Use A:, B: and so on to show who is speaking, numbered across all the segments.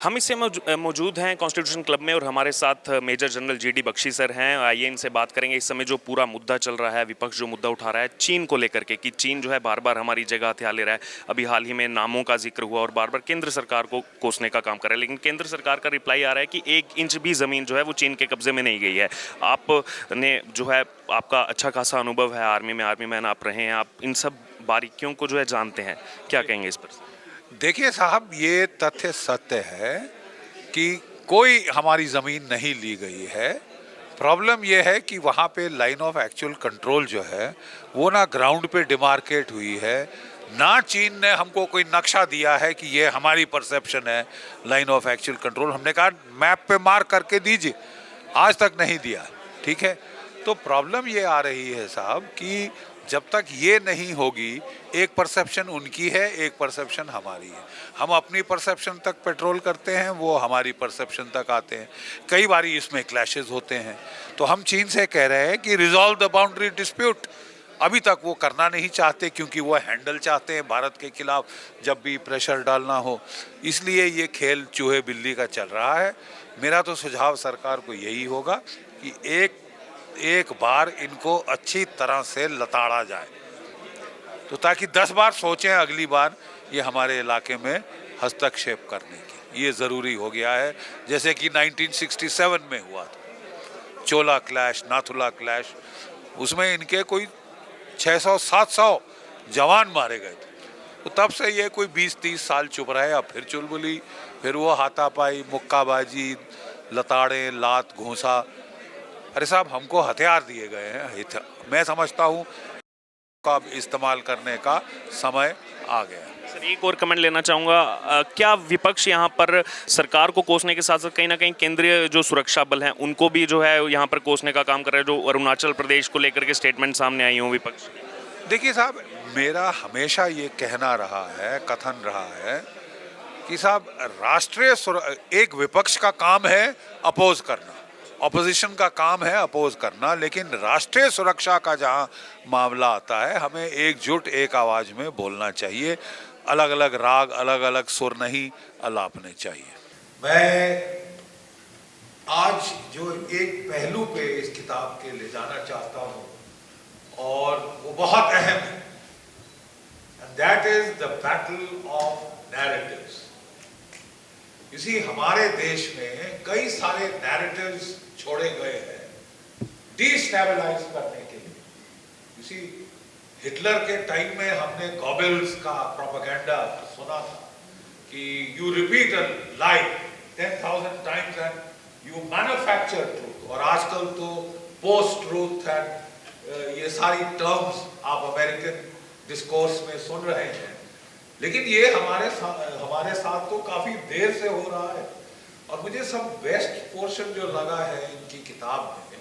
A: हम इससे मौजूद हैं कॉन्स्टिट्यूशन क्लब में और हमारे साथ major general GD Bakshi sir हैं। आइए इनसे बात करेंगे। इस समय जो पूरा मुद्दा चल रहा है, विपक्ष जो मुद्दा उठा रहा है चीन को लेकर के कि चीन जो है बार बार हमारी जगह हथियार ले रहा है। अभी हाल ही में नामों का जिक्र हुआ और बार बार केंद्र सरकार को कोसने का काम कर रहा है, लेकिन केंद्र सरकार का रिप्लाई आ रहा है कि 1 इंच भी ज़मीन जो है वो चीन के कब्जे में नहीं गई है। आपने जो है, आपका अच्छा खासा अनुभव है आर्मी में, आर्मी मैन आप रहे हैं, आप इन सब बारीकियों को जो है जानते हैं, क्या कहेंगे इस पर?
B: देखिए साहब, ये तथ्य सत्य है कि कोई हमारी ज़मीन नहीं ली गई है। प्रॉब्लम ये है कि वहाँ पे लाइन ऑफ एक्चुअल कंट्रोल जो है वो ना ग्राउंड पे डिमार्केट हुई है, ना चीन ने हमको कोई नक्शा दिया है कि ये हमारी परसेप्शन है लाइन ऑफ एक्चुअल कंट्रोल। हमने कहा मैप पे मार्क करके दीजिए, आज तक नहीं दिया। ठीक है, तो प्रॉब्लम ये आ रही है साहब कि जब तक ये नहीं होगी, एक परसेप्शन उनकी है, एक परसेप्शन हमारी है। हम अपनी परसेप्शन तक पेट्रोल करते हैं, वो हमारी परसेप्शन तक आते हैं। कई बारी इसमें क्लैशेस होते हैं, तो हम चीन से कह रहे हैं कि रिजॉल्व द बाउंड्री डिस्प्यूट। अभी तक वो करना नहीं चाहते क्योंकि वो हैंडल चाहते हैं भारत के खिलाफ जब भी प्रेशर डालना हो, इसलिए ये खेल चूहे बिल्ली का चल रहा है। मेरा तो सुझाव सरकार को यही होगा कि एक बार इनको अच्छी तरह से लताड़ा जाए, तो ताकि 10 बार सोचें अगली बार ये हमारे इलाके में हस्तक्षेप करने की। ये ज़रूरी हो गया है, जैसे कि 1967 में हुआ था चोला क्लैश, नाथुला क्लैश। उसमें इनके कोई 600-700 जवान मारे गए थे। तो तब से ये कोई 20-30 साल चुप रहे। अब फिर चुलबुली, फिर वो हाथापाई, मुक्काबाजी, लताड़े, लात घूंसा। अरे साहब, हमको हथियार दिए गए हैं, मैं समझता हूँ का अब इस्तेमाल करने का समय आ गया।
A: सर, एक और कमेंट लेना चाहूँगा। क्या विपक्ष यहाँ पर सरकार को कोसने के साथ साथ कहीं ना कहीं केंद्रीय जो सुरक्षा बल हैं उनको भी जो है यहाँ पर कोसने का काम कर रहे हैं, जो अरुणाचल प्रदेश को लेकर के स्टेटमेंट सामने आई हो विपक्ष?
B: देखिए साहब, मेरा हमेशा ये कहना रहा है, कथन रहा है कि साहब एक विपक्ष का काम है अपोज करना, ऑपोजिशन का काम है अपोज करना, लेकिन राष्ट्रीय सुरक्षा का जहां मामला आता है हमें एकजुट एक आवाज में बोलना चाहिए। अलग अलग राग, अलग अलग सुर नहीं अलापने चाहिए। मैं आज जो एक पहलू पे इस किताब के ले जाना चाहता हूं और वो बहुत अहम है, and that is the battle of narratives. इसी हमारे देश में कई सारे नैरेटिव्स छोड़े गए हैं डिस्टेबलाइज करने के लिए। इसी हिटलर के टाइम में हमने गॉबेल्स का प्रोपेगेंडा सुना था कि you repeat a lie 10,000 times and you manufacture truth. और आजकल तो पोस्ट ट्रूथ एंड ये सारी टर्म्स आप अमेरिकन डिस्कोर्स में सुन रहे हैं, लेकिन ये हमारे साथ तो काफी देर से हो रहा है। और मुझे सब बेस्ट पोर्शन जो लगा है इनकी किताब में,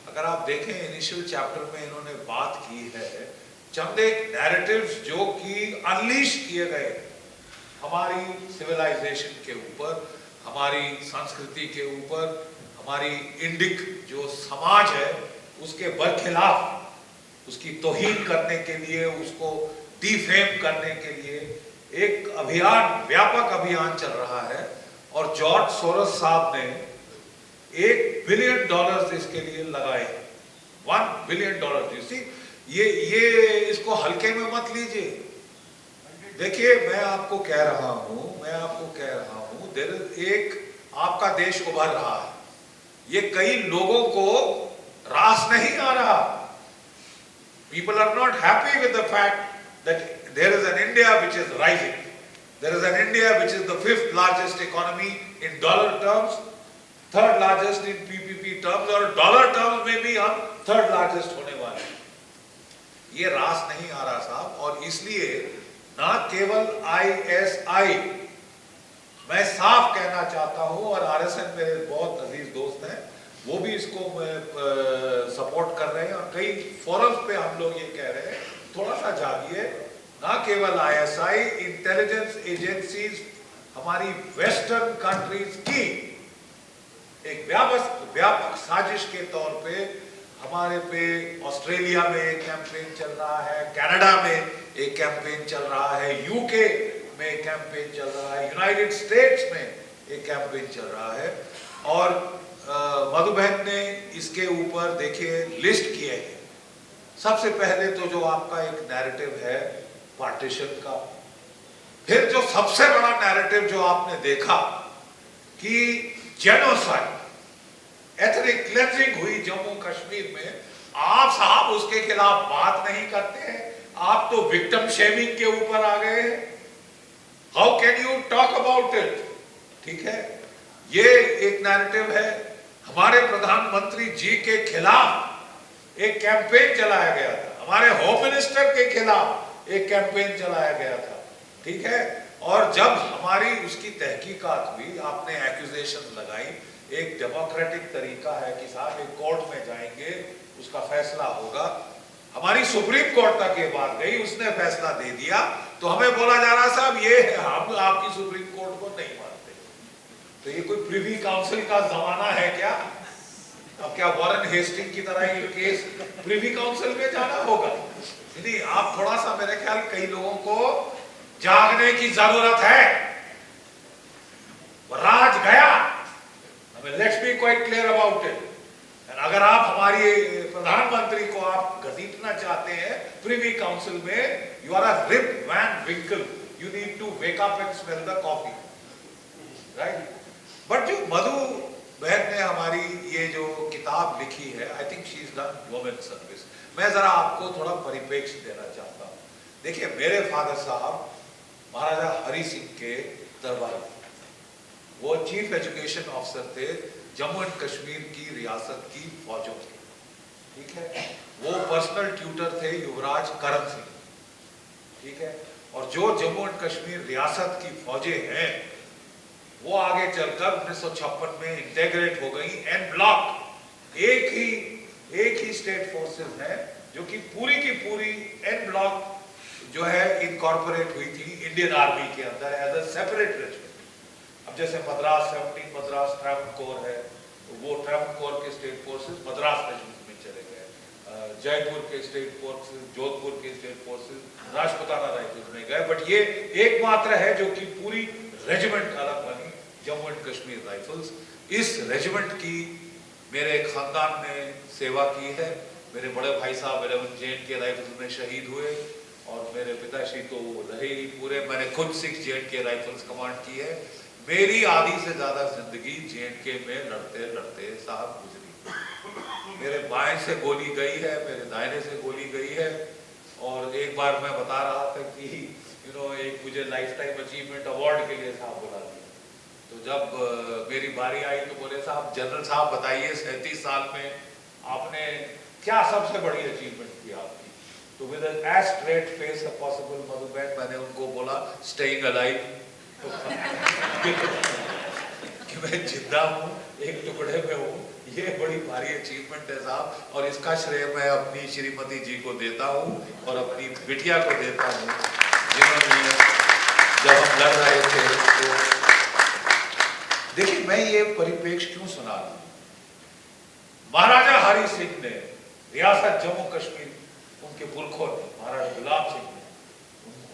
B: अगर आप देखें इनिशियल चैप्टर में इन्होंने बात की है चंद एक नैरेटिव्स जो कि अनलीश किए गए हमारी सिविलाइजेशन के ऊपर, हमारी संस्कृति के ऊपर, हमारी इंडिक जो समाज है उसके बरखिलाफ, उसकी तौहीन करने के लिए, उसको डिफेम करने के लिए एक अभियान, व्यापक अभियान चल रहा है। और जॉर्ज सोरोस साहब ने $1 बिलियन इसके लिए लगाए, $1 बिलियन। ये इसको हल्के में मत लीजिए। देखिए, मैं आपको कह रहा हूं आपका देश उभर रहा है, ये कई लोगों को रास नहीं आ रहा। People are not happy with the fact that there is an India which is rising. There is an India which is the 5th largest economy in dollar terms, 3rd largest in PPP terms, और dollar terms में भी हम 3rd largest होने वाले हैं। ये रास नहीं आ रहा साहब, और इसलिए ना केवल ISI, मैं साफ कहना चाहता हूं, और RSN मेरे बहुत अजीज दोस्त हैं, वो भी इसको सपोर्ट कर रहे हैं, और कई फोरम्स पे हम लोग ये कह रहे हैं थोड़ा सा जागिए। ना केवल ISI, इंटेलिजेंस एजेंसीज हमारी वेस्टर्न कंट्रीज की एक व्यापक साजिश के तौर पे हमारे पे, ऑस्ट्रेलिया में एक कैंपेन चल रहा है, कनाडा में एक कैंपेन चल रहा है, यूके में कैंपेन चल रहा है, यूनाइटेड स्टेट्स में एक कैंपेन चल रहा है। और मधु बहन ने इसके ऊपर देखिए लिस्ट किए हैं। सबसे पहले तो जो आपका एक नैरेटिव है पार्टीशन का, फिर जो सबसे बड़ा नैरेटिव जो आपने देखा कि जेनोसाइड, एथनिक क्लेंजिंग हुई जम्मू कश्मीर में, आप साहब उसके खिलाफ बात नहीं करते हैं, आप तो विक्टिम शेमिंग के ऊपर आ गए हैं। How can you talk about it? ठीक है, ये एक नैरेटिव है। हमारे प्रधानमंत्री जी के खिलाफ एक कैंपेन चलाया गया था, हमारे होम मिनिस्टर के खिलाफ एक कैंपेन चलाया गया था, ठीक है। और जब हमारी उसकी तहकीकात हुई, आपने एक्यूजेशन लगाई, एक डेमोक्रेटिक तरीका है कि साहब एक कोर्ट में जाएंगे, उसका फैसला होगा। हमारी सुप्रीम कोर्ट तक ये बात गई, उसने फैसला दे दिया, तो हमें बोला जा रहा साहब ये हम आपकी सुप्रीम कोर्ट को नहीं मानते। तो ये कोई प्रिवी काउंसिल का जमाना है क्या? अब क्या वॉरेन हेस्टिंग की तरह ये केस प्रिवी काउंसिल में जाना होगा? नहीं, आप थोड़ा सा, मेरे ख्याल कई लोगों को जागने की जरूरत है। राज गया, let's be quite clear about it. अगर आप हमारी प्रधानमंत्री को आप घसीटना चाहते हैं प्रिवी काउंसिल में, you are a Rip Van Winkle, you need to wake up and smell the coffee, right? But जो मधु बहन ने हमारी ये जो किताब लिखी है, I think she is done women service. मैं जरा आपको थोड़ा परिप्रेक्ष्य देना चाहता हूं। देखिए, मेरे फादर साहब महाराजा हरि सिंह के दरबारी, वो चीफ एजुकेशन ऑफिसर थे जम्मू एंड कश्मीर की रियासत की फौजों के, ठीक है। वो पर्सनल ट्यूटर थे युवराज करण सिंह, ठीक है। और जो जम्मू एंड कश्मीर रियासत की फौजें हैं, वो आगे चलकर 1956 में इंटेग्रेट हो गई एन ब्लॉक। एक ही स्टेट फोर्सेस है जो कि पूरी की पूरी एन ब्लॉक जो है इनकॉर्पोरेट हुई थी इंडियन आर्मी के अंदर एज अ सेपरेट रेजिमेंट। अब जैसे मद्रास 17 मद्रास ट्रैवनकोर है, वो ट्रैवनकोर के स्टेट फोर्सेस मद्रास रेजिमेंट में चले गए। जयपुर के स्टेट फोर्सेस, जोधपुर के स्टेट फोर्सेस राजपुताना राइफल्स में गए। बट ये एकमात्र है जो कि पूरी रेजिमेंट अलग बनी, जम्मू एंड कश्मीर राइफल्स। इस रेजिमेंट की मेरे खानदान ने सेवा की है। मेरे बड़े भाई साहब 11 J&K राइफल्स में शहीद हुए, और मेरे पिताश्री तो रहे ही पूरे। मैंने खुद 6 J&K राइफल्स कमांड की है। मेरी आधी से ज्यादा जिंदगी J&K में लड़ते लड़ते साहब गुजरी। मेरे बाएं से गोली गई है, मेरे दाहिने से गोली गई है। और एक बार मैं बता रहा था कि एक मुझे लाइफ टाइम अचीवमेंट अवार्ड के लिए साहब बुला दिया। तो जब मेरी बारी आई तो बोले साहब, जनरल साहब बताइए 37 साल में आपने क्या सबसे बड़ी अचीवमेंट की आपकी? तो with as straight face as possible Madhu बहन, मैंने उनको बोला स्टेइंग अलाइव, कि मैं जिंदा हूँ, एक टुकड़े में हूँ। ये बड़ी भारी अचीवमेंट है साहब, और इसका श्रेय मैं अपनी श्रीमती जी को देता हूँ और अपनी बिटिया को देता हूँ, जिन्होंने जब हम लड़ रहे थे तो देखिए, मैं ये परिप्रेक्ष्य क्यों सुना रहा हूं। महाराजा हरि सिंह ने रियासत जम्मू कश्मीर, उनके पुरखों ने, महाराजा गुलाब सिंह ने,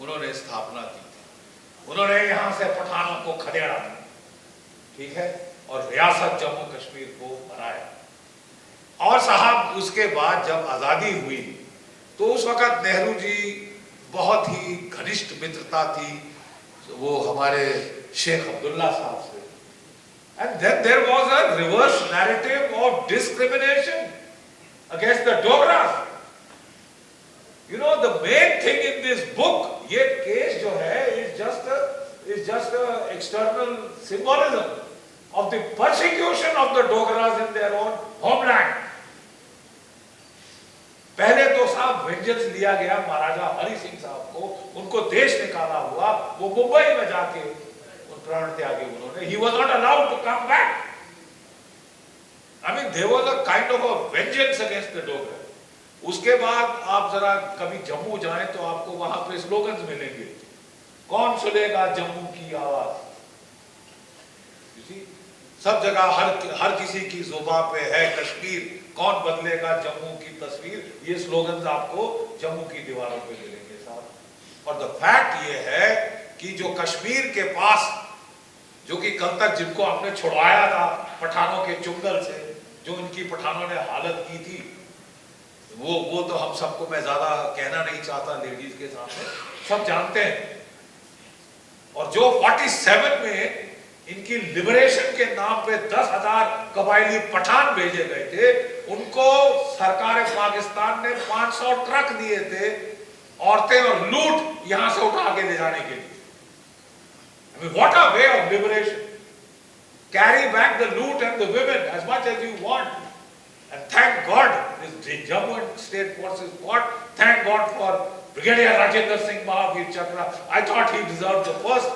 B: उन्होंने स्थापना की थी। उन्होंने यहां से पठानों को खदेड़ा, ठीक है, और रियासत जम्मू कश्मीर को बनाया। और साहब उसके बाद जब आजादी हुई तो उस वक्त नेहरू जी बहुत ही घनिष्ठ मित्रता थी वो हमारे शेख अब्दुल्ला साहब से। And then there was a reverse narrative of discrimination against the Dogras. The main thing in this book, ये case जो है is just a external symbolism of the persecution of the Dogras in their own homeland. पहले तो साहब vengeance लिया गया महाराजा हरि सिंह साहब को, उनको देश निकाला हुआ, वो मुंबई में जाके प्राण त्यागे उन्होंने। He was not allowed to come back. I mean, there was a kind of a vengeance against the Dogra. उसके बाद आप जरा कभी जम्मू जाएं तो आपको वहां पे स्लोगन्स मिलेंगे, कौन सुनेगा जम्मू की आवाज। सब जगह हर किसी की जुबान पे है कश्मीर, कौन बदलेगा जम्मू की तस्वीर, ये स्लोगन्स आपको जम्मू की दीवारों पे मिलेंगे साहब। और द फैक्ट ये है कि जो कश्मीर के पास जो कि कल तक जिनको आपने छुड़वाया था पठानों के चुंगल से, जो इनकी पठानों ने हालत की थी, वो तो हम सबको मैं ज्यादा कहना नहीं चाहता लेडीज के सामने, सब जानते हैं। और जो 47 में इनकी लिबरेशन के नाम पे 10,000 कबायली पठान भेजे गए थे, उनको सरकार पाकिस्तान ने 500 ट्रक दिए थे औरतें और लूट यहां से उठा के ले जाने के लिए। I mean, what a way of liberation. Carry back the loot and the women as much as you want. And thank God, this Jammu and State Forces fought. Thank God for Brigadier Rajendra Singh Mahavir Chakra. I thought he deserved the first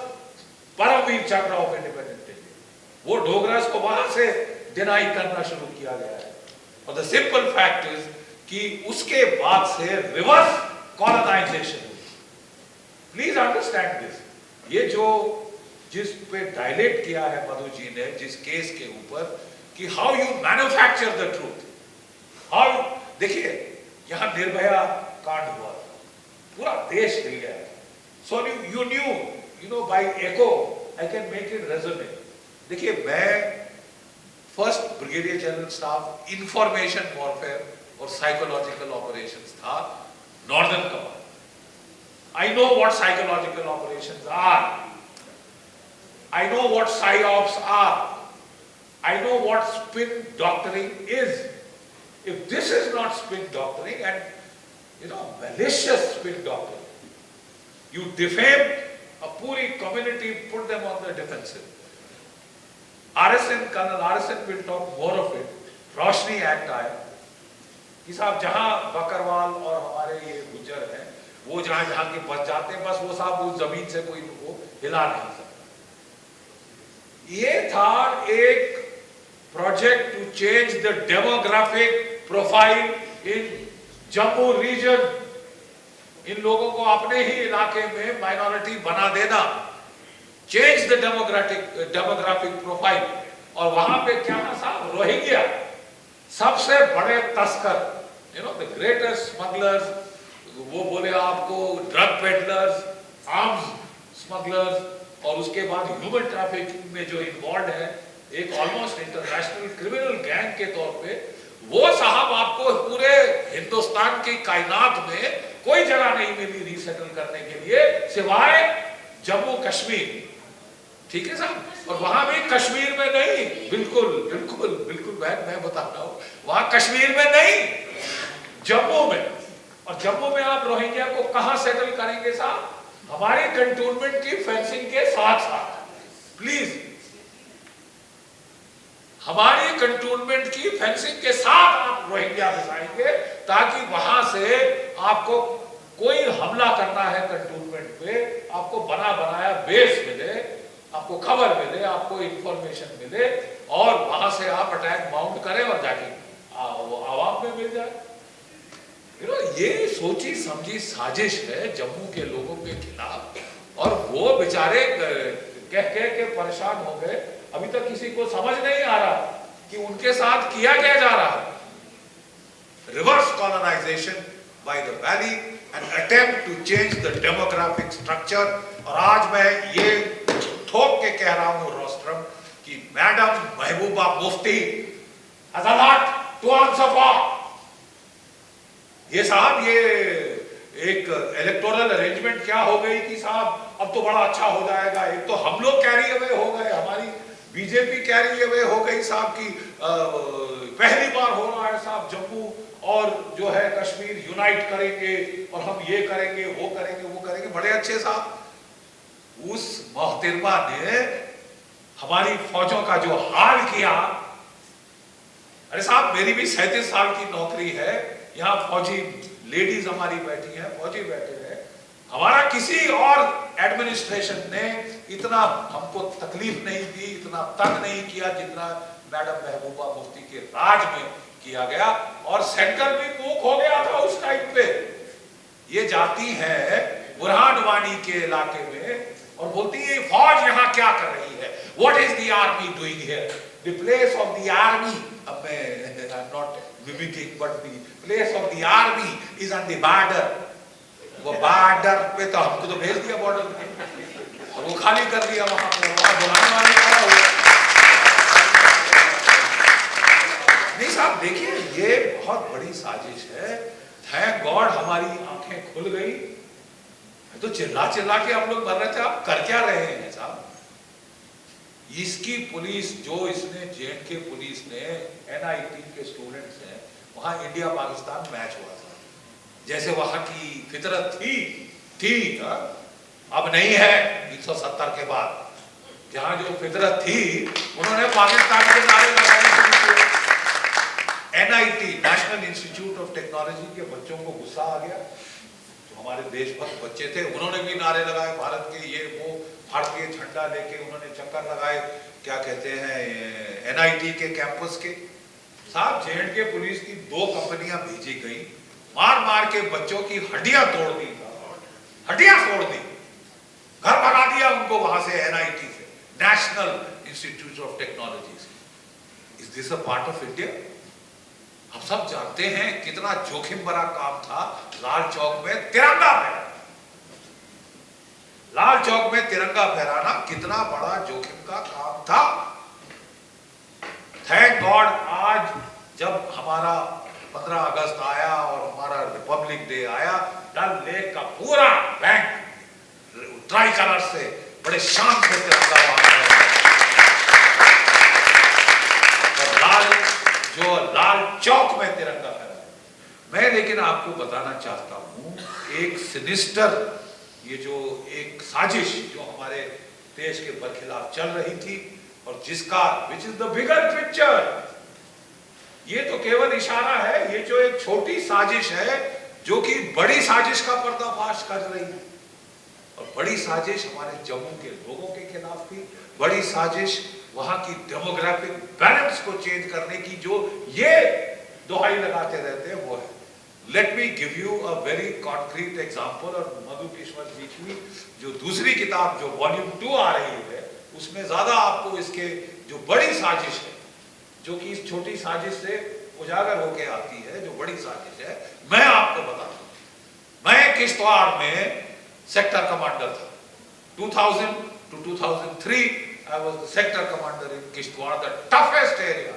B: Paramveer Chakra of independent India. वो डोगरास को वहां से deny करना शुरू किया गया है। और the simple fact is कि उसके बाद से रिवर्स कॉलोनाइजेशन हुई। Please understand this. ये जो जिस पे डायलेट किया है मधु जी ने जिस केस के ऊपर कि how you manufacture the truth, how, देखिए यहां निर्भया कांड हुआ था, पूरा देश हिल गया। So you know by echo I can make it resonate. देखिए मैं first brigadier general staff information warfare और साइकोलॉजिकल ऑपरेशंस था northern command. I know what psychological operations are, I know what psyops are. I know what spin doctoring is. If this is not spin doctoring and malicious spin doctoring, you defame a puri community, put them on the defensive. Colonel RSN will talk more of it. Roshni act आया कि साहब जहां बकरवाल और हमारे ये गुज्जर हैं वो जहां के बच जाते हैं, बस वो साहब उस जमीन से कोई उनको हिला नहीं सकता। ये था एक project to change the demographic profile in Jammu region. इन लोगों को अपने ही इलाके में माइनॉरिटी बना देना, चेंज द डेमोग्राफिक प्रोफाइल। और वहां पे क्या था साहब, रोहिंग्या सबसे बड़े तस्कर, द ग्रेटेस्ट स्मगलर्स, वो बोले आपको ड्रग पेडलर्स, आर्म्स स्मगलर्स, और उसके बाद ह्यूमन ट्रैफिकिंग में जो इन्वॉल्व है एक ऑलमोस्ट इंटरनेशनल क्रिमिनल गैंग के तौर पे, वो साहब आपको पूरे हिंदुस्तान की कायनात में कोई जगह नहीं मिली रीसेटल करने के लिए सिवाय जम्मू कश्मीर। ठीक है साहब, और वहां भी कश्मीर में नहीं, बिल्कुल बिल्कुल बिल्कुल मैं बता रहा हूं, वहां कश्मीर में नहीं, जम्मू में। और जम्मू में आप रोहिंग्या को कहां सेटल करेंगे साहब? हमारे कंटोनमेंट की फेंसिंग के साथ साथ। प्लीज, हमारी कंटोनमेंट की फेंसिंग के साथ आप रोहिंग्या बसाएंगे ताकि वहां से आपको कोई हमला करना है कंटोनमेंट पे, आपको बना बनाया बेस मिले, आपको खबर मिले, आपको इंफॉर्मेशन मिले, और वहां से आप अटैक माउंट करें और जाके आवाम में मिल जाए। ये सोची समझी साजिश है जम्मू के लोगों के खिलाफ, और वो बेचारे कह के परेशान हो गए। अभी तक किसी को समझ नहीं आ रहा कि उनके साथ किया क्या जा रहा है। Reverse colonisation by the valley and attempt to change the demographic structure. और आज मैं ये ठोक के कह रहा हूं रोस्ट्रम कि madam Mehbooba Mufti has a lot to answer for. ये साहब ये एक इलेक्टोरल अरेंजमेंट क्या हो गई कि साहब अब तो बड़ा अच्छा हो जाएगा। एक तो हम लोग कैरी अवे हो गए, हमारी बीजेपी कैरी अवे हो गई साहब की पहली बार हो रहा है साहब जम्मू और जो है कश्मीर यूनाइट करेंगे और हम ये करेंगे वो करेंगे वो करेंगे, बड़े अच्छे साहब। उस मोहतरमा ने हमारी फौजों का जो हाल किया, अरे साहब मेरी भी 37 साल की नौकरी है, यहाँ फौजी लेडीज हमारी बैठी हैं, फौजी बैठे हैं, हमारा किसी और एडमिनिस्ट्रेशन ने इतना हमको तकलीफ नहीं दी, इतना तंग नहीं किया जितना मैडम महबूबा मुफ्ती के राज में किया गया। और सेंटर भी मूक हो गया था उस टाइम पे। ये जाती है बुरहानवानी के इलाके में और बोलती है फौज यहाँ क्या कर रही है, what is the army doing here, the place of the army, अब मैं I am not mimicking but the place of the army is on the border. वो बॉर्डर पे तो हमको तो भेज दिया बॉर्डर पे, और वो खाली कर दिया वहां पे, वहां बुलाने वाले बहुत बड़ी साजिश है। थैंक गॉड हमारी आंखें खुल गई। तो चिल्ला चिल्ला के हम लोग मर रहे थे, आप कर क्या रहे हैं साहब? इसकी पुलिस जो इसने जे.एंड.के पुलिस ने NIT के स्टूडेंट्स हैं, वहां इंडिया पाकिस्तान मैच हुआ था, जैसे वहां की फितरत थी अब नहीं है 1970 के बाद। जहां जो फितरत थी उन्होंने पाकिस्तान के नारे लगाने शुरू किए। NIT national institute of technology के बच्चों को गुस्सा आ गया, जो हमारे देशभक्त बच्चे थे, उन्होंने भी नारे लगाए भारत के, ये वो भारतीय झंडा लेके उन्होंने चक्कर लगाए, क्या कहते हैं, NIT के कैंपस के। साहब जे.एंड.के पुलिस की 2 कंपनियां भेजी गई, मार मार के बच्चों की हड्डियां तोड़ दी, हड्डियां तोड़ दी, घर भगा दिया उनको वहां से, NIT से, नेशनल इंस्टीट्यूट ऑफ टेक्नोलॉजी से। Is this a part of India? हम सब जानते हैं कितना जोखिम भरा काम था लाल चौक में तिरंगा फहराना। लाल चौक में तिरंगा फहराना कितना बड़ा जोखिम का काम था। थैंक गॉड आज जब हमारा 15 अगस्त आया और हमारा रिपब्लिक डे आया, डल लेक का पूरा बैंक ट्राई कलर से बड़े शान से तिरंगा लाल चौक में तिरंगा फहराया। मैं लेकिन आपको बताना चाहता हूं, एक सिनिस्टर, ये जो एक साजिश जो हमारे देश के बरखिलाफ चल रही थी, और जिसका which is the bigger picture, ये तो केवल इशारा है, ये जो एक छोटी साजिश है जो कि बड़ी साजिश का पर्दाफाश कर रही है। और बड़ी साजिश हमारे जम्मू के लोगों के खिलाफ थी, बड़ी साजिश वहां की डेमोग्राफिक बैलेंस को चेंज करने की जो ये दोहाई लगाते रहते हैं वो है। Let me give you a very concrete example. और मधु किश्वर जी की जो दूसरी किताब जो वॉल्यूम 2 आ रही है, उसमें ज्यादा आपको इसके जो बड़ी साजिश है, जो कि इस छोटी साजिश से उजागर होके आती है, जो बड़ी साजिश है, मैं आपको बताता हूं। मैं किश्तवाड़ में सेक्टर कमांडर था। 2000 to 2003 I was the sector commander in Kishtwar, the toughest area।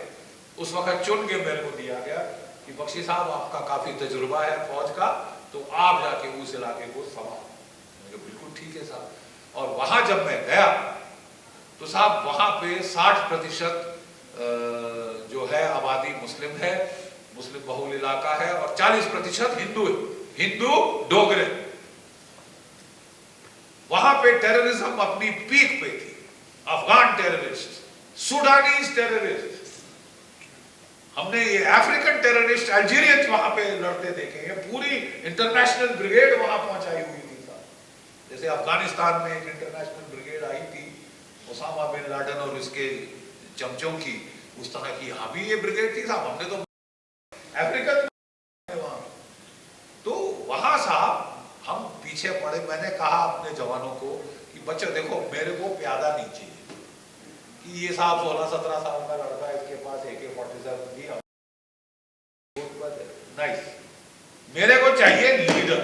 B: उस वक्त चुन के मेरे को दिया गया कि बख्शी साहब आपका काफी तजुर्बा है फौज का, तो आप जाके उस इलाके को संभालो। बिल्कुल ठीक है साहब। और वहां जब मैं गया तो साहब वहां पे 60% जो है आबादी मुस्लिम है, मुस्लिम बहुल इलाका है, और 40% हिंदू है, हिंदू डोगरे। वहां पे टेररिज्म अपनी पीक पे थी। अफगान टेररिस्ट, सुडानीज टेररिस्ट, हमने ये अफ्रीकन टेररिस्ट, अल्जीरियंस वहां पे लड़ते देखे हैं। पूरी इंटरनेशनल ब्रिगेड वहां पहुंचाई हुई थी साहब। जैसे अफगानिस्तान में एक इंटरनेशनल ब्रिगेड आई थी ओसामा बिन लादेन और उसके चमचों की, उस तरह की यहां भी ये ब्रिगेड थी साहब। हमने तो अफ्रीकन वहां, तो वहां साहब हम पीछे पड़े। मैंने कहा अपने जवानों को कि बच्चों देखो, मेरे को प्यादा नहीं चाहिए कि ये साहब 16-17 साल का लड़का, इसके पास AK-47 भी नाइस। मेरे को चाहिए leader,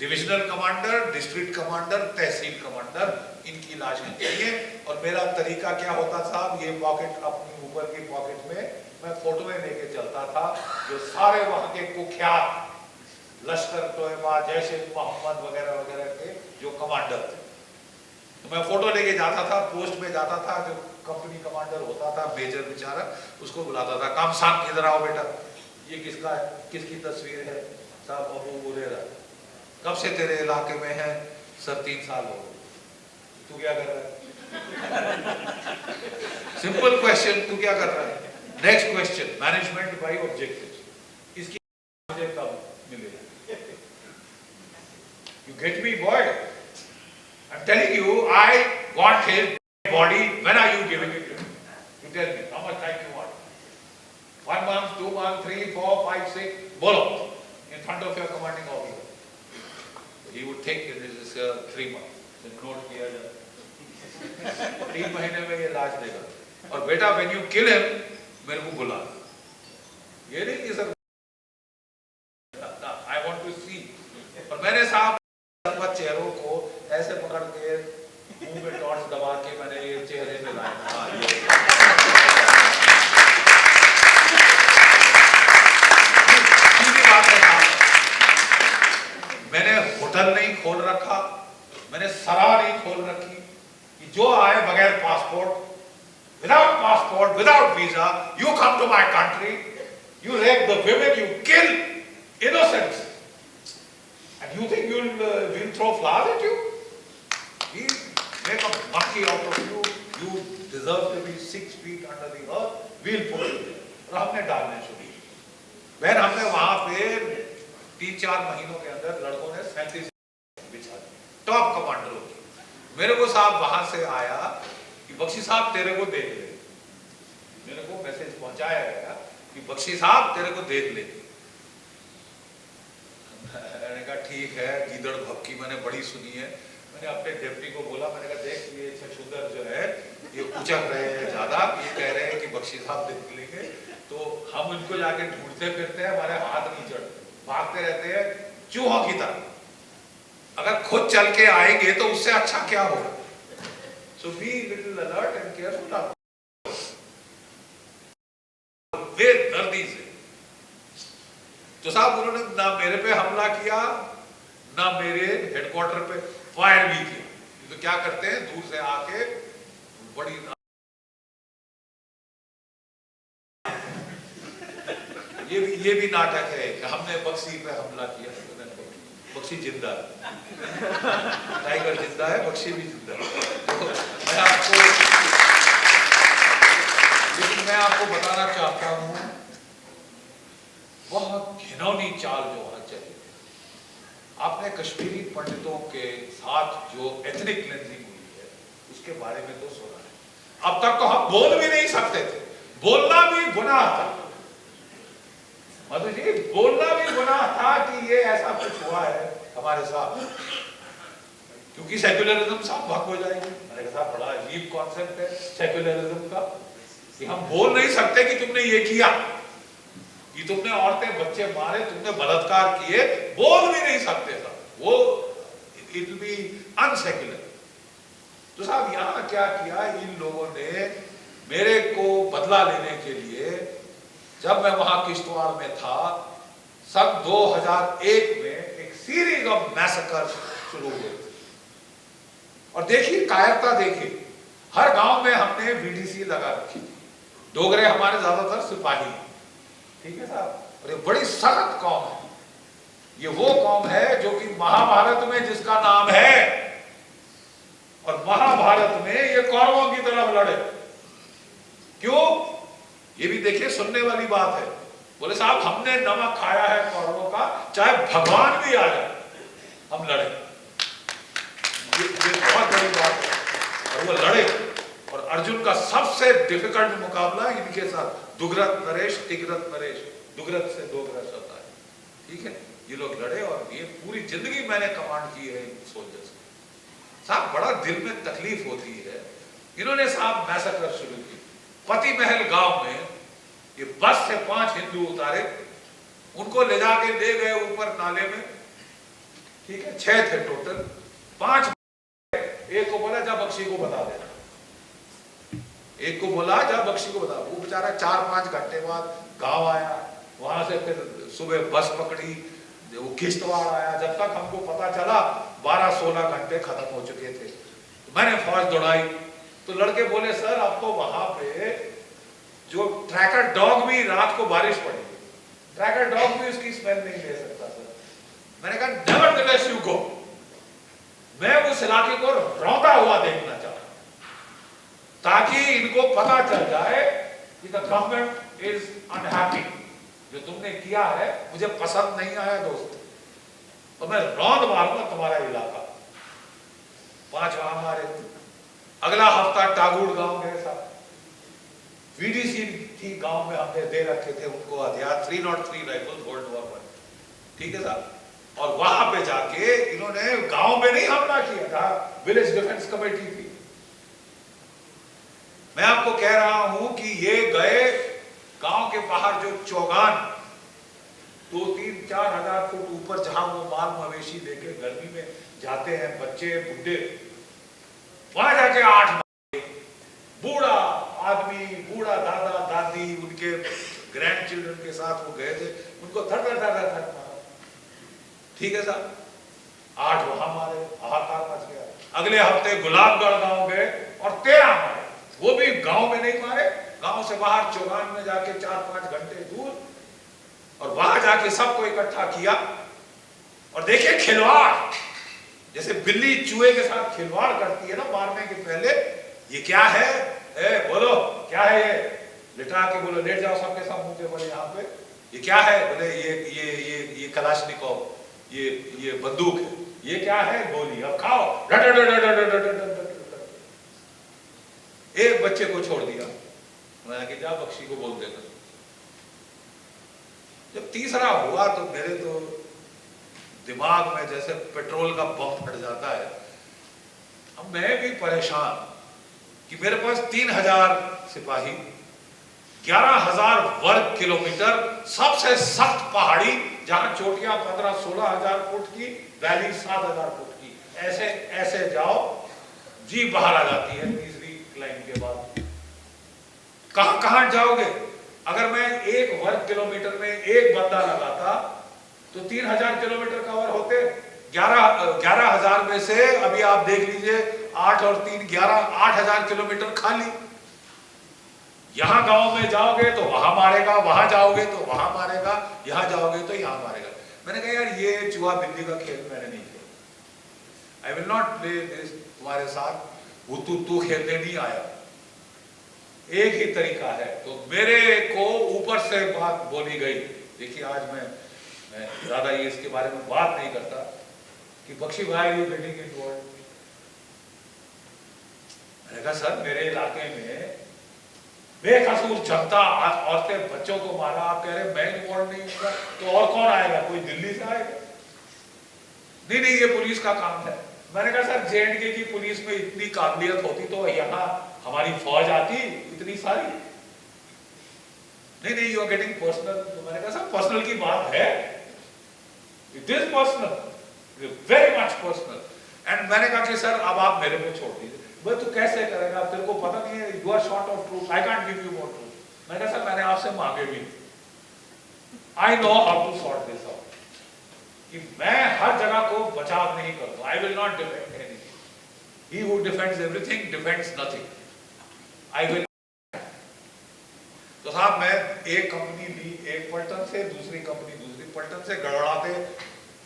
B: divisional commander, district commander, tehsil commander, इनकी लाशें चाहिए। और मेरा तरीका क्या होता साहब, ये पॉकेट अपनी ऊपर की पॉकेट में मैं फोटोएं लेके चलता था जो सारे वहां के कुख्यात लश्कर तोयबा, जैश ए मोहम्मद वगैरह वगैरह के जो कमांडर थे, तो मैं फोटो लेके जाता था, पोस्ट में जाता था। जो कंपनी कमांडर होता था, मेजर बेचारा, उसको बुलाता था, काम साहब इधर आओ बेटा, ये किसका है, किसकी तस्वीर है? साहब अबू हुरैरा। कब से तेरे इलाके में है? सर 3 साल हो गए। तू क्या कर रहा है? सिंपल क्वेश्चन, तू क्या कर रहा है? Next question, management by objectives, इसकी मुझे कब मिलेगा? You get me, boy? I'm telling you, I want his body. When are you giving it to me? You tell me, how much time you want? 1 month, 2 months, 3, 4, 5, 6, bolo, in front of your commanding officer. He would take it, this is 3 months. Then note किया जाए 3 महीने में ये लाश देगा। और बेटा, when you kill him, मेरे को बुला। ये नहीं कि sir I want to see। और मैंने साहब चेहरों को ऐसे पकड़ के मुंह में टॉर्च दबा के मैंने ये चेहरे पे लाया। passport, without visa, you come to my country, you rape the women, you kill innocents. And you think we'll throw flowers at you? We'll make a monkey out of you. You deserve to be 6 feet under the earth. We'll put you there. और हमने डालने शुरू किए। बहन हमने वहां पे 3-4 महीनों के अंदर लड़कों ने 37 बिछा दी, टॉप कमांडरों की। मेरे को साहब वहां से आया कि बख्शी साहब तेरे को देख ले, मेरे को मैसेज पहुंचाया गया कि बख्शी साहब तेरे को देख ले। मैंने कहा ठीक है, गीदड़ भक्की मैंने बड़ी सुनी है। मैंने अपने डिप्टी को बोला, मैंने कहा देख ये छछूदर जो है ये उचक रहे हैं ज्यादा, ये कह रहे हैं कि बख्शी साहब देख लेंगे, तो हम उनको जाके ढूंढते फिरते हैं, हमारे हाथ नहीं चढ़ते, भागते रहते हैं चूहों की तरह। अगर खुद चल के आएंगे तो उससे अच्छा क्या होगा? So be little alert and careful. बेदर्दी से तो साहब उन्होंने ना मेरे पे हमला किया, ना मेरे हेडक्वार्टर पे फायर भी किया। तो क्या करते हैं, दूर से आके बड़ी ये भी नाटक है कि हमने बख्शी पे हमला किया। बख्शी जिंदा है, टाइगर जिंदा है, बख्शी भी जिंदा है। तो मैं आपको बताना चाहता हूं, बहुत घिनौनी चाल जो वहां चली। आपने कश्मीरी पंडितों के साथ जो एथनिक क्लेंजिंग हुई है उसके बारे में तो सुना है। अब तक तो हम बोल भी नहीं सकते थे, बोलना भी गुनाह था। मधु जी, बोलना भी गुनाह था कि ये ऐसा कुछ हुआ है हमारे साथ, क्योंकि सेक्युलरिज्म सब भंग हो जाएगी। मैंने कहा बड़ा अजीब कॉन्सेप्ट है सेक्युलरिज्म का, कि हम बोल नहीं सकते कि तुमने ये किया, कि तुमने औरतें बच्चे मारे, तुमने बलात्कार किए, बोल भी नहीं सकते था। वो इट विल बी अनसेक्युलर। तो साहब यहां क्या किया इन लोगों ने, मेरे को बदला लेने के लिए, जब मैं वहां किश्तवाड़ में था सन 2001 में एक सीरीज ऑफ मैसेकर शुरू हुए। और देखिए कायरता, देखिए हर गांव में हमने वीडीसी लगा रखी थी। डोगरे हमारे ज्यादातर सिपाही, ठीक है साहब, और ये बड़ी सख्त कौम है। ये वो कौम है जो कि महाभारत में जिसका नाम है, और महाभारत में ये कौरवों की तरफ लड़े। क्यों? ये भी देखिए सुनने वाली बात है। बोले साहब हमने नमक खाया है कौरवों का, चाहे भगवान भी आ जाए हम लड़े। ये बहुत बड़ी बात है। और वो लड़े, और अर्जुन का सबसे डिफिकल्ट मुकाबला इनके साथ, दुग्रत नरेश तिग्रत नरेश, दुग्रत से दोग्रत होता है, ठीक है। ये लोग लड़े, और ये पूरी जिंदगी मैंने कमांड की है इन सोल्जर्स की। साहब बड़ा दिल में तकलीफ होती है। इन्होंने साहब मैसेकर शुरू की। पति महल गांव में ये बस से 5 हिंदू उतारे, उनको ले जाके ले गए ऊपर नाले में, ठीक है। 6 थे टोटल, 5 एक को बोला जा बख्शी को बता देना, एक को बोला जा बख्शी को बता। वो बेचारा 4-5 घंटे बाद गांव आया, वहां से फिर सुबह बस पकड़ी, वो किश्तवाड़ आया। जब तक हमको पता चला 12-16 घंटे खत्म हो चुके थे। तो मैंने फौज दौड़ाई, तो लड़के बोले सर अब तो वहां पे जो ट्रैकर डॉग भी, रात को बारिश पड़ी, ट्रैकर डॉग भी उसकी स्मेल नहीं ले सकता सर। मैंने कहा नेवरदलेस यू गो। मैं उस इलाके को रौंदा हुआ देखना चाहता हूं, ताकि इनको पता चल जाए कि द गवर्नमेंट इज अनहैप्पी। जो तुमने किया है मुझे पसंद नहीं आया दोस्त, तो मैं रौंद मारूंगा तुम्हारा इलाका। 5 वहां मारे। अगला हफ्ता टागुड़ गांव गए साहब, वीडीसी थी गांव में, हमने दे रखे थे उनको हथियार, 303 राइफल वर्ल्ड वॉर 1, ठीक है साहब। और वहां पे जाके इन्होंने गांव में नहीं हमला किया था, विलेज डिफेंस कमेटी थी। मैं आपको कह रहा हूं कि ये गए गांव के बाहर जो चौगान 2-3-4 हजार फुट ऊपर, जहां वो माल मवेशी लेके गर्मी में जाते हैं बच्चे बुढ़े, वहां जाके 8 बूढ़ा आदमी, बूढ़ा दादा दादी, उनके ग्रैंड चिल्ड्रन के साथ वो गए थे, उनको थर मारा, ठीक है साहब। 8 वहां मारे, हाहाकार मच गया। अगले हफ्ते गुलाबगढ़ गांव गए और 13 मारे। से बाहर चौगान में जाके 4-5 घंटे दूर, और वहां जाके सबको इकट्ठा किया और देखिए खिलवाड़, जैसे बिल्ली चूहे के साथ खिलवाड़ करती है ना मारने के पहले। ये क्या है? बोलो क्या है ये? लिटा के बोलो, लेट जाओ सबके सब मुंह पे, बोले यहाँ पे ये क्या है? बोले ये कलाशनिकोव, ये बंदूक है। ये क्या है? गोली। अब खाओ। एक बच्चे को छोड़ दिया, मैंने कहा जा बख्शी को बोल देना। जब तीसरा हुआ तो मेरे तो दिमाग में जैसे पेट्रोल का पंप फट जाता है। अब मैं भी परेशान कि मेरे पास 3000 सिपाही, 11,000 वर्ग किलोमीटर, सबसे सख्त पहाड़ी, जहां चोटियां 15-16 हजार फुट की, वैली 7,000 फुट की, ऐसे ऐसे जाओ, जी बाहर आ जाती है तीसरी लाइन के बाद। कहां कहां जाओगे? अगर मैं 1 वर्ग किलोमीटर में एक बंदा लगाता तो 3000 किलोमीटर कवर होते। 11,000 में से अभी आप देख लीजिए 8 और 3 11, 8,000 किलोमीटर खाली। यहां गांव में जाओगे तो वहां मारेगा, वहां जाओगे तो वहां मारेगा, यहां जाओगे तो यहां मारेगा। मैंने कहा यार ये चूहा बिल्ली का खेल मैंने नहीं खेला। आई विल नॉट प्ले दिस तुम्हारे साथ, वो तू खेलने नहीं आया। एक ही तरीका है। तो मेरे को ऊपर से बात बोली गई। देखिए आज मैं ज्यादा ये इसके बारे में बात नहीं करता कि बख्शी भाई यू गेटिंग इन्वॉल्व। मैंने कहा सर मेरे इलाके में बेकसूर जनता, औरतें बच्चों को मारा, आप कह रहे मैं इन्वॉल्व नहीं हूँ, तो और कौन आएगा? कोई दिल्ली से आएगा? नहीं ये पुलिस का काम है। मैंने कहा सर JNK की पुलिस में इतनी काबिलियत होती तो यहाँ हमारी फौज आती इतनी सारी। नहीं यू आर गेटिंग पर्सनल। तो मैंने कहा सर पर्सनल की बात है, it is personal, very much personal. And मैंने कहा कि सर अब आप मेरे पे छोड़ दीजिए। भाई तू कैसे करेगा? तेरे को पता नहीं है, you are short of truth, I can't give you more truth. मैंने कहा सर मैंने आपसे मांगे भी, I know how to sort this out, कि मैं हर जगह को बचाव नहीं करूंगा। I will not defend anything. He who defends everything defends nothing. I will. तो साहब मैं एक कंपनी ली एक पलटन से, दूसरी कंपनी दूसरी पलटन से, गड़बड़ाते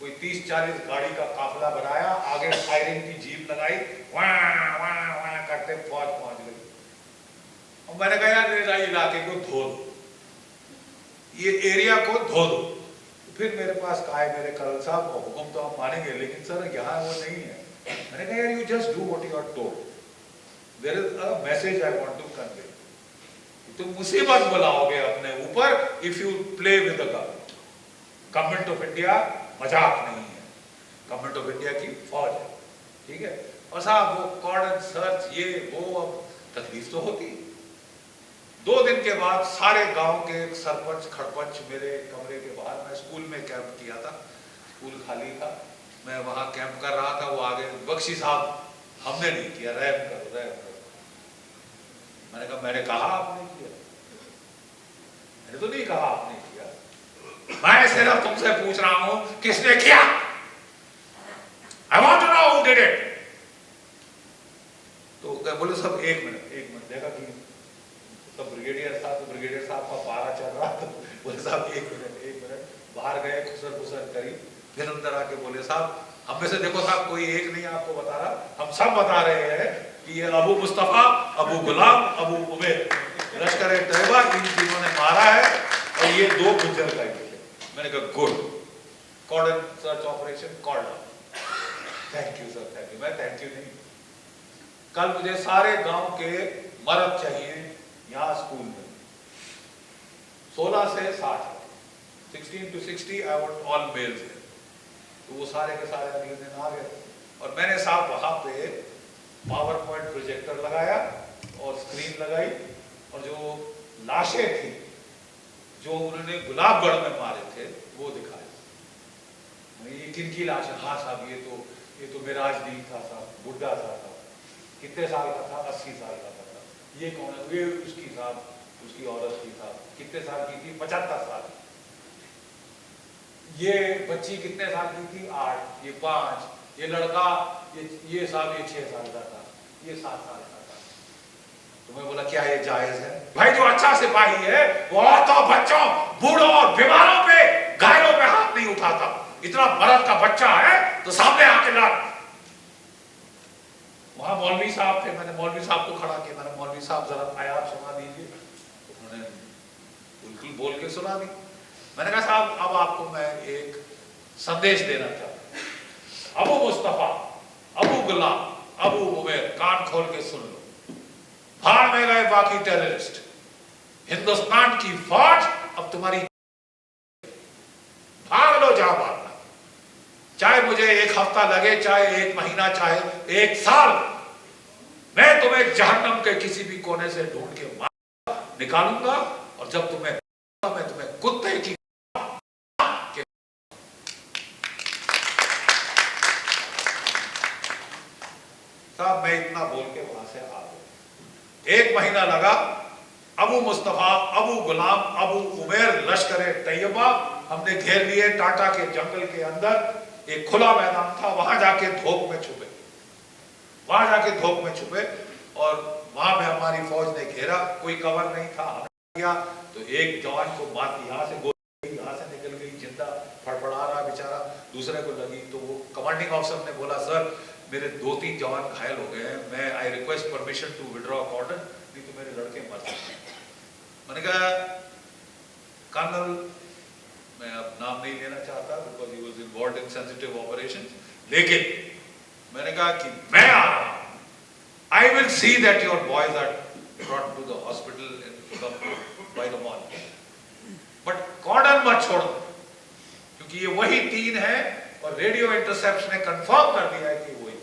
B: कोई 30-40 गाड़ी का काफिला बनाया, आगे फायरिंग की जीप लगाई, वहां करते फौज पहुंच गई। और मैंने कहा यार मेरे इलाके को धो दो, ये एरिया को धो दो। फिर मेरे पास कहा है मेरे कर्नल साहब हुक्म तो आप मानेंगे, लेकिन सर यहाँ वो नहीं है। मैंने कहा यार you just do what you are told, there is a message I want to convey. तुम मुसीबत बुलाओगे अपने ऊपर if you play with the government. Government of India मजाक नहीं है, गवर्नमेंट ऑफ इंडिया की फौज है, ठीक है। और साहब वो कॉर्डन सर्च ये वो, अब तकलीफ तो होती। 2 दिन के बाद सारे गांव के सरपंच खड़पंच मेरे कमरे के बाहर, मैं स्कूल में कैंप किया था, स्कूल खाली था, मैं वहां कैंप कर रहा था। वो आगे बख्शी साहब हमने नहीं किया, रहम करो रहम करो। मैंने कहा आपने किया? मैंने तो नहीं कहा आपने किया, मैं सिर्फ तुमसे पूछ रहा हूं किसने किया। I want to know who did it. तो बोले सब एक मिनट देखा कि सब ब्रिगेडियर साहब, तो ब्रिगेडियर साहब का पारा चल रहा था। बोले साहब एक मिनट, बाहर गए, खुसर करी, फिर अंदर आके बोले साहब हम में से देखो साहब कोई एक नहीं आपको बता रहा, हम सब बता रहे हैं कि ये अबू मुस्तफा, अबू गुलाम, अबू उबैद, लश्कर तैयबा, इन तीनों ने मारा है और ये 2 गुज्जर का ही। मैंने कहा good, cordon search operation cordon. Thank you sir, thank you. मैं थैंक यू नहीं, कल मुझे सारे गांव के मर्द चाहिए यहाँ स्कूल में, 16 से 60, 16 to 60 I want all males है। तो वो सारे के सारे अगले दिन आ गए और मैंने साहब वहां पे पावर पॉइंट प्रोजेक्टर लगाया और स्क्रीन लगाई, और जो लाशें थी जो उन्होंने गुलाबगढ़ में मारे थे वो दिखाए। ये किनकी लाश है? हाँ साहब ये तो मेरा राजदीप था साहब, बुढ़ा था साहब, कितने साल का था? 80 साल का था। ये कौन है? ये उसकी साहब, उसकी औरत की साहब, कितने साल की थी? 75 साल। ये बच्ची कितने साल की थी? 8। ये 5। ये लड़का ये साहब ये 6 साल का था, ये 7 साल का था। तो मैं बोला क्या ये जायज है? भाई जो अच्छा सिपाही है वो औरतों, बच्चों, बूढ़ों और बीमारों पे, घायलों पे हाथ नहीं उठाता। इतना मर्द का बच्चा है तो सामने आके ला। वहां मौलवी साहब थे, मैंने मौलवी साहब को खड़ा किया, मैंने मौलवी साहब जरा आयात सुना दीजिए। उन्होंने बिल्कुल बोल के सुना दी। मैंने कहा साहब अब आपको मैं एक संदेश देना चाहता हूं। अबू मुस्तफा, अबू गुलाम, अबू उमैर, कान खोल के सुन लो। भाड़ में गए बाकी टेररिस्ट, हिंदुस्तान की फौज अब तुम्हारी, भाग लो जहां भागना, चाहे मुझे 1 हफ्ता लगे, चाहे 1 महीना, चाहे 1 साल, मैं तुम्हें जहन्नम के किसी भी कोने से ढूंढ के मार निकालूंगा। और जब तुम्हें मैं तुम्हें कुत्ते की साहब, मैं इतना बोल के वहां से आ गया। 1 महीना लगा। अबू मुस्तफा, अबू गुलाम, अबू उमैर, लश्कर तैयबा हमने घेर लिए। टाटा के जंगल के अंदर एक खुला मैदान था, वहां जाके धोख में छुपे, वहां जाके धोख में छुपे। और वहां पे हमारी फौज ने घेरा, कोई कवर नहीं था। हमने किया तो एक जवान को मार, यहाँ से गोली यहाँ से निकल गई, जिंदा फड़फड़ा रहा बेचारा, दूसरे को लगी। तो वो कमांडिंग ऑफिसर ने बोला सर मेरे 2-3 जवान घायल हो गए हैं, मैं I request permission to withdraw order, नहीं तो मेरे लड़के मर सकते हैं। मैंने कहा कर्नल, मैं अब नाम नहीं लेना चाहता because he was involved in sensitive operations, लेकिन मैंने कहा कि मैं आ रहा हूं, I will see that your boys are brought to the hospital by the morning, but cordon मत छोड़, क्योंकि ये वही 3 है और रेडियो इंटरसेप्ट ने कंफर्म कर दिया है कि वही।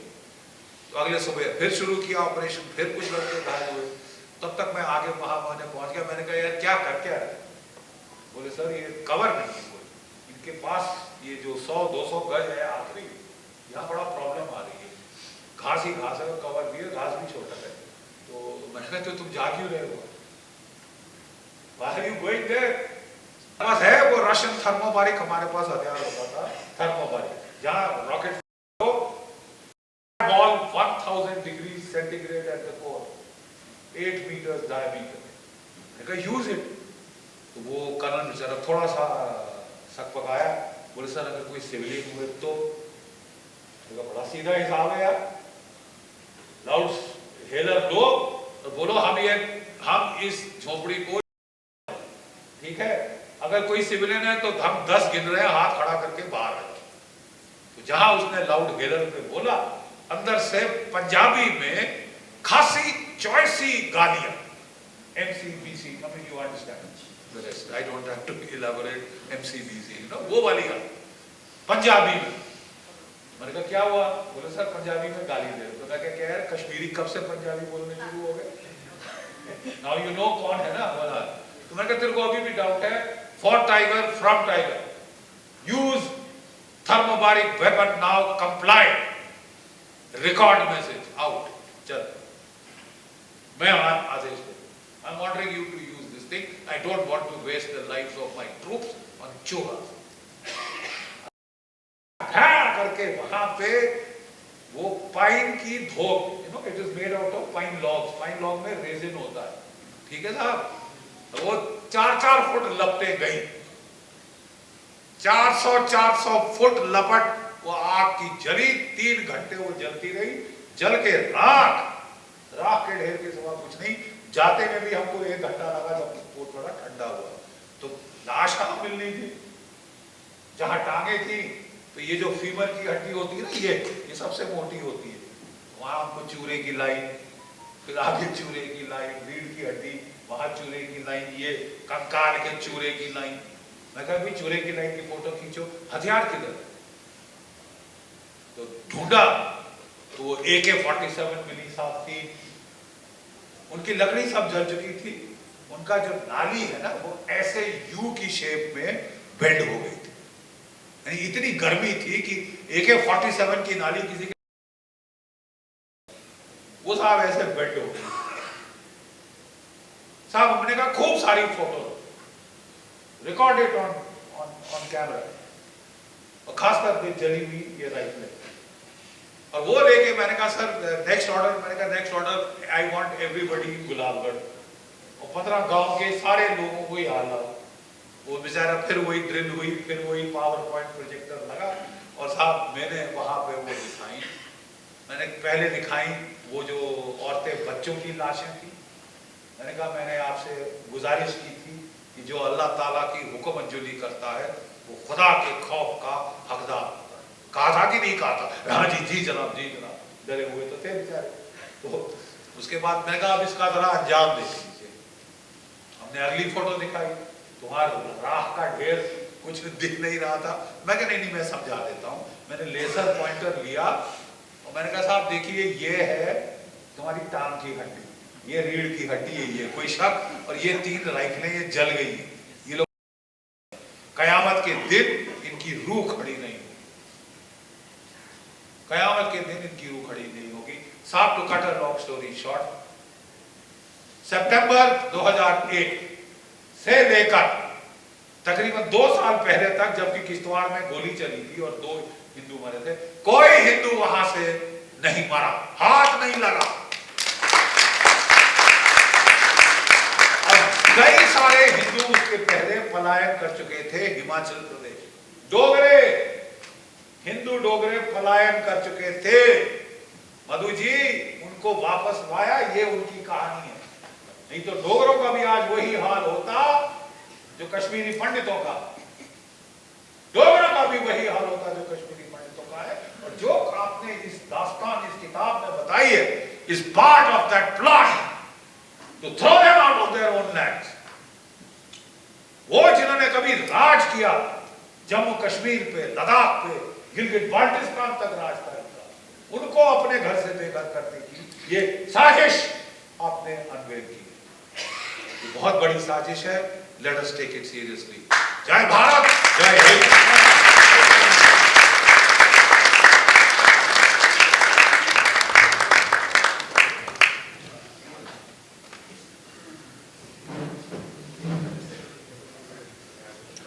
B: तो अगले सुबह फिर शुरू किया ऑपरेशन, फिर कुछ लड़के घायल हुए। तब तक मैं आगे महामाने पहुंच गया। मैंने कहा यार क्या कर क्या है? बोले सर ये कवर नहीं है, बोले इनके पास ये जो 100-200 गज है आखिरी, यहाँ बड़ा प्रॉब्लम आ रही है, घास ही घास है, कवर भी है, घास भी छोटा है। तो मैंने कहा तो तुम जा क्यों रहे हो? बाहर यू गोइंग देयर? पास है वो रशियन थर्मोबारिक, हमारे पास हथियार होता था थर्मोबारिक, जहां rocket ball 1000 degree centigrade at the core, 8 metre diameter, use it. तो वो कर्नल बेचारा थोड़ा सा सकपकाया, बोले सर अगर कोई सिविलियन हुए तो? बड़ा सीधा हिसाब है यार, लाउड हेलर लो तो बोलो हम इस झोपड़ी को, ठीक है, अगर कोई सिविलियन है तो हम 10 गिन रहे हैं, हाथ खड़ा करके बाहर आ जाओ। तो जहां उसने लाउड हेलर पे बोला, अंदर से पंजाबी में खासी चॉइसी गालियां, MCBC, I mean you understand the rest, I don't have to elaborate MCBC, you know, वो वाली गाली पंजाबी में। मैंने कहा क्या हुआ? बोले सर पंजाबी में गाली दे रहे। तो मैं क्या यार कश्मीरी कब से पंजाबी बोलने शुरू हो गए? नाउ यू नो कौन है ना बोला। तो मैंने कहा तेरे को अभी भी डाउट है? For tiger, from tiger, use thermobaric weapon now, comply, record message out, चल मैं आदेश दे, I am ordering you to use this thing, I don't want to waste the lives of my troops on चूहा। करके वहां पे वो pine की धोक, you know it is made out of pine logs, pine log में resin होता है, ठीक है साहब। वो 4-4 फुट लपटे गई, 400 फुट लपट वो आग की जली, 3 घंटे वो जलती रही, जल के राख के ढेर के सिवा कुछ नहीं। जाते में भी हमको 1 घंटा लगा, जब वो थोड़ा ठंडा हुआ। तो लाश कहाँ मिलनी थी? जहां टांगे थी, तो ये जो फीमर की हड्डी होती है ना, ये सबसे मोटी होती है, वहां हमको चूरे की लाइन, फिर आगे चूरे की लाइन, रीढ़ की हड्डी, वहां चूरे की लाइन, ये कंकाल के चूरे की लाइन। मैं कहा भाई चूरे की लाइन की फोटो खींचो, हथियार किधर? तो ढूंढा तो वो AK-47 मिली साहब थी, उनकी लकड़ी सब जल चुकी थी, उनका जो नाली है ना वो ऐसे यू की शेप में बेंड हो गई थी, यानी इतनी गर्मी थी कि AK-47 की नाली किसी के, वो साहब ऐसे बेंड हो गई साहब। हमने कहा खूब सारी photo record it on camera, और खासकर जली हुई ये राइफल। और वो लेके मैंने कहा सर नेक्स्ट ऑर्डर, मैंने कहा next order I want everybody in Gulabgarh, और 15 गांव के सारे लोगों को ही हाल लगा। वो बेचारा फिर वही ड्रिल हुई, फिर वही पावर पॉइंट प्रोजेक्टर लगा, और साहब मैंने वहां पे वो दिखाई, मैंने पहले दिखाई वो जो औरतें बच्चों की लाशें थी। मैंने कहा मैंने आपसे गुजारिश की थी कि जो अल्लाह ताला की हुक्म मंजूरी करता है वो खुदा के खौफ का हकदार होता है। कहा था कि नहीं कहा था? हाँ जी जी जनाब, जी जनाब, डरे हुए तो थे बेचारे। तो उसके बाद मैंने कहा अब इसका जरा अंजाम देख लीजिए। हमने अगली फोटो दिखाई, तुम्हारा राख का ढेर कुछ दिख नहीं रहा था। मैं कहा नहीं मैं समझा देता हूँ। मैंने लेजर पॉइंटर लिया और मैंने कहा साहब देखिए ये है तुम्हारी टांग की हड्डी, ये रीढ़ की हड्डी है, ये कोई शक, और ये 3 राइफलें ये जल गई हैं। ये लोग कयामत के दिन इनकी रूह खड़ी नहीं होगी, कयामत के दिन इनकी रूह खड़ी नहीं होगी। साहब to cut a long story short, सितंबर 2001 से लेकर तकरीबन 2 साल पहले तक, जबकि किश्तवाड़ में गोली चली थी और 2 हिंदू मरे थे, कोई हिंदू वहां से नहीं मरा, हाथ नहीं लगा। कई सारे हिंदू उसके पहले पलायन कर चुके थे हिमाचल प्रदेश। डोगरे, हिंदू डोगरे पलायन कर चुके थे। मधु जी उनको वापस लाया, ये उनकी कहानी है। नहीं तो डोगरों का भी आज वही हाल होता जो कश्मीरी पंडितों का, डोगरों का भी वही हाल होता जो कश्मीरी पंडितों का है। और जो आपने इस दास्तान, इस किताब में बताई है, is part of that plot to throw them out of their own lands। वो जिन्होंने कभी राज किया जम्मू कश्मीर पे, लद्दाख पे, गिलगित बाल्टिस्तान तक राज किया, उनको अपने घर से बेघर करने की ये साजिश आपने अनवेल की। ये बहुत बड़ी साजिश है। Let us take it seriously. जय भारत, जय हिंद।